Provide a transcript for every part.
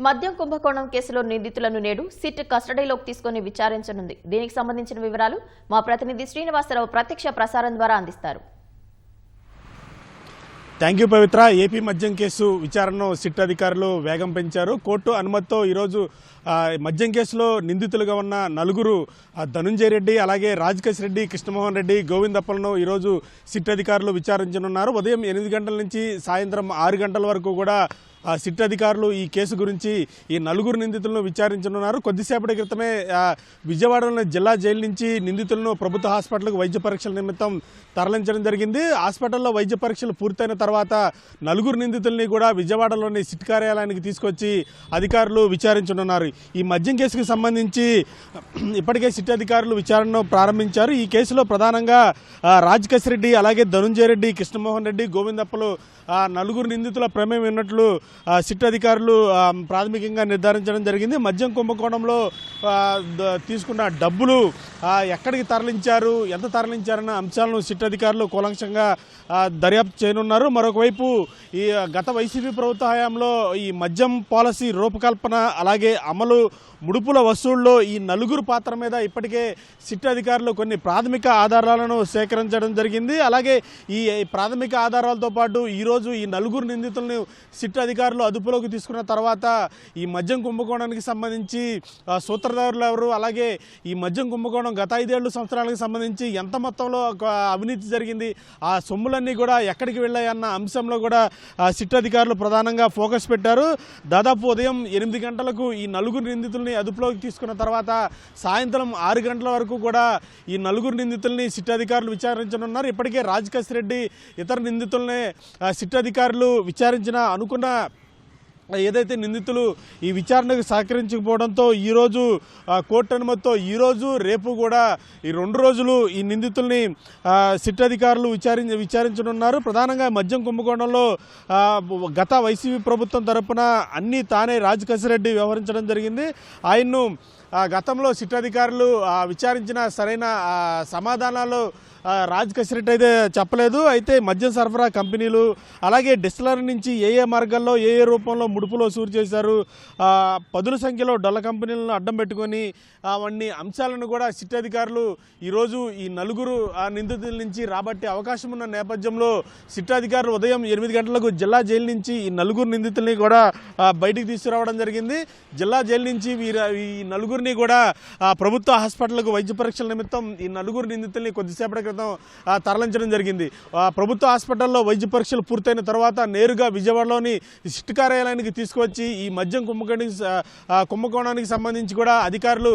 మద్యం కుంభకోణం కేసులో నిందితులను నేడు సిట్ కస్టడీలోకి తీసుకుని విచారించనుంది. దీనికి సంబంధించిన వివరాలు మా ప్రతినిధి శ్రీనివాసరావు ప్రత్యక్ష ప్రసారం ద్వారా అందిస్తారు. Thank you Pavitra. ఏపీ మద్యం కేసు విచారణను సిట్ అధికారులు వేగం పెంచారు. కోర్టు అనుమతితో ఈరోజు మద్యం కేసులో నిందితులుగా ఉన్న నలుగురు ధనుంజయ రెడ్డి, అలాగే రాజకేశ్ రెడ్డి, కృష్ణమోహన్ రెడ్డి, గోవిందప్పలను ఈరోజు సిట్ అధికారులు విచారించనున్నారు. ఉదయం 8 గంటల నుంచి సాయంత్రం 6 గంటల వరకు కూడా సిట్ అధికారులు ఈ కేసు గురించి ఈ నలుగురు నిందితులను విచారించనున్నారు. కొద్దిసేపటి క్రితమే విజయవాడలోని జిల్లా జైలు నుంచి నిందితులను ప్రభుత్వ హాస్పిటల్కు వైద్య పరీక్షల నిమిత్తం తరలించడం జరిగింది. హాస్పిటల్లో వైద్య పరీక్షలు పూర్తయిన తర్వాత నలుగురు నిందితుల్ని కూడా విజయవాడలోని సిట్ కార్యాలయానికి తీసుకొచ్చి అధికారులు విచారించనున్నారు. ఈ మద్యం కేసుకు సంబంధించి ఇప్పటికే సిట్ అధికారులు విచారణను ప్రారంభించారు. ఈ కేసులో ప్రధానంగా రాజకేశ్ రెడ్డి, అలాగే ధనుంజయ రెడ్డి, కృష్ణమోహన్ రెడ్డి, గోవిందప్పలు నలుగురు నిందితుల ప్రమేయం ఉన్నట్లు సిట్ అధికారులు ప్రాథమికంగా నిర్ధారించడం జరిగింది. మద్యం కుంభకోణంలో తీసుకున్న డబ్బులు ఎక్కడికి తరలించారు, ఎంత తరలించారన్న అంశాలను సిట్ అధికారులు కూలంకషంగా దర్యాప్తు చేయనున్నారు. మరొకవైపు ఈ గత వైసీపీ ప్రభుత్వ హయాంలో ఈ మద్యం పాలసీ రూపకల్పన, అలాగే అమలు, ముడుపుల వసూళ్లో ఈ నలుగురు పాత్ర మీద ఇప్పటికే సిట్ అధికారులు కొన్ని ప్రాథమిక ఆధారాలను సేకరించడం జరిగింది. అలాగే ఈ ప్రాథమిక ఆధారాలతో పాటు ఈరోజు ఈ నలుగురు నిందితులను సిట్ అధికారులు అదుపులోకి తీసుకున్న తర్వాత ఈ మద్యం కుంభకోణానికి సంబంధించి సూత్రధారులు ఎవరు, అలాగే ఈ మద్యం కుంభకోణం గత 5 సంవత్సరాలకు సంబంధించి ఎంత మొత్తంలో అవినీతి జరిగింది, ఆ సొమ్ములన్నీ కూడా ఎక్కడికి వెళ్ళాయన్న అంశంలో కూడా సిట్ అధికారులు ప్రధానంగా ఫోకస్ పెట్టారు. దాదాపు ఉదయం 8 గంటలకు ఈ నలుగురు నిందితుల్ని అదుపులోకి తీసుకున్న తర్వాత సాయంత్రం 6 గంటల వరకు కూడా ఈ నలుగురు నిందితుల్ని సిట్ అధికారులు విచారించనున్నారు. ఇప్పటికే రాజకేశ్ రెడ్డి ఇతర నిందితుల్ని సిట్ అధికారులు విచారించిన అనుకున్న ఏదైతే నిందితులు ఈ విచారణకు సహకరించకపోవడంతో ఈరోజు కోర్టు అనుమతితో ఈరోజు రేపు కూడా ఈ 2 రోజులు ఈ నిందితుల్ని సిట్ అధికారులు విచారించనున్నారు. ప్రధానంగా మద్యం కుంభకోణంలో గత వైసీపీ ప్రభుత్వం తరపున అన్నీ తానే రాజకేశ్ రెడ్డి వ్యవహరించడం జరిగింది. ఆయన్ను గతంలో సిట్ అధికారులు విచారించిన సరైన సమాధానాలు రాజకేశ్ రెడ్డి అయితే చెప్పలేదు. అయితే మద్యం సరఫరా కంపెనీలు, అలాగే డిస్టిలరీ నుంచి ఏ మార్గాల్లో ఏ రూపంలో ముడుపులు వసూలు చేశారు, పదుల సంఖ్యలో డొల్ల కంపెనీలను అడ్డం పెట్టుకొని అవన్నీ అంశాలను కూడా సిట్ అధికారులు ఈరోజు ఈ నలుగురు నిందితుల నుంచి రాబట్టే అవకాశం ఉన్న నేపథ్యంలో సిట్ అధికారులు ఉదయం 8 గంటలకు జిల్లా జైలు నుంచి ఈ నలుగురు నిందితుల్ని కూడా బయటికి తీసుకురావడం జరిగింది. జిల్లా జైలు నుంచి ఈ నలుగురిని కూడా ప్రభుత్వ హాస్పిటల్కు వైద్య పరీక్షల నిమిత్తం ఈ నలుగురు నిందితుల్ని కొద్దిసేపటి తరలించడం జరిగింది. ప్రభుత్వ హాస్పిటల్లో వైద్య పరీక్షలు పూర్తయిన తర్వాత నేరుగా విజయవాడలోని సిట్ కార్యాలయానికి తీసుకువచ్చి ఈ మద్యం కుంభకోణానికి సంబంధించి కూడా అధికారులు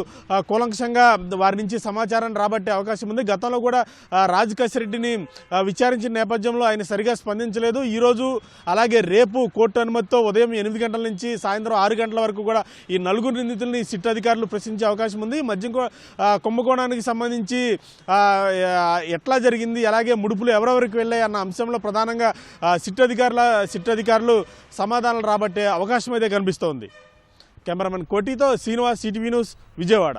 కూలంకషంగా వారి నుంచి సమాచారాన్ని రాబట్టే అవకాశం ఉంది. గతంలో కూడా రాజకేశ్ రెడ్డిని విచారించిన నేపథ్యంలో ఆయన సరిగా స్పందించలేదు. ఈరోజు అలాగే రేపు కోర్టు అనుమతితో ఉదయం 8 గంటల నుంచి సాయంత్రం 6 గంటల వరకు కూడా ఈ నలుగురు నిందితుల్ని సిట్ అధికారులు ప్రశ్నించే అవకాశం ఉంది. మద్యం కుంభకోణానికి సంబంధించి ఎట్లా జరిగింది, అలాగే ముడుపులు ఎవరెవరికి వెళ్ళాయి అన్న అంశంలో ప్రధానంగా సిట్ అధికారులు సమాధానాలు రాబట్టే అవకాశం అయితే కనిపిస్తోంది. కెమెరామెన్ కోటితో శ్రీనివాస్, సిటీవీ న్యూస్, విజయవాడ.